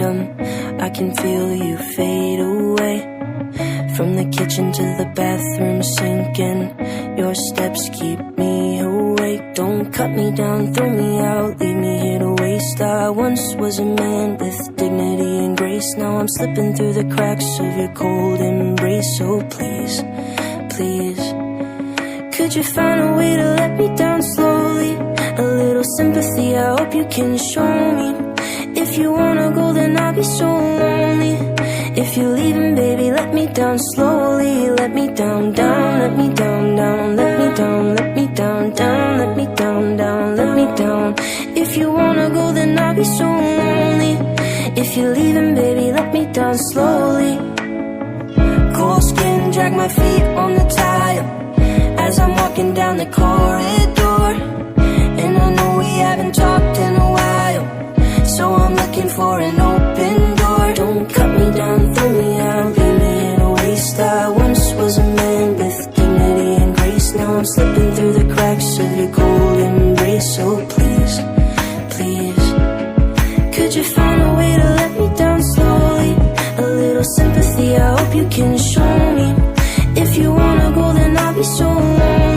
random. I can feel you fade away, from the kitchen to the bathroom sinking. Your steps keep me awake. Don't cut me down, throw me out, leave me here to waste. I once was a man with dignity and grace. Now I'm slipping through the cracks of your cold embrace. So please, please, could you find a way to let me down slowly? A little sympathy, I hope you can show me. If you wanna go, then I'll be so lonely. If you're leaving, baby, let me down slowly. Let me down, down, let me down, down, let me down, let me down, down, let me down, down, let me down. If you wanna go, then I'll be so lonely. If you're leaving, baby, let me down slowly. Cold skin, drag my feet on the tile as I'm walking down the corridor. And I know we haven't talked in a while, so I'm looking for an open door. Don't cut me down, throw me out, leave me in a waste. I once was a man with dignity and grace. Now I'm slipping through the cracks of your cold embrace. So please, please, could you find a way to let me down slowly? A little sympathy, I hope you can show me. If you wanna go, then I'll be so lonely.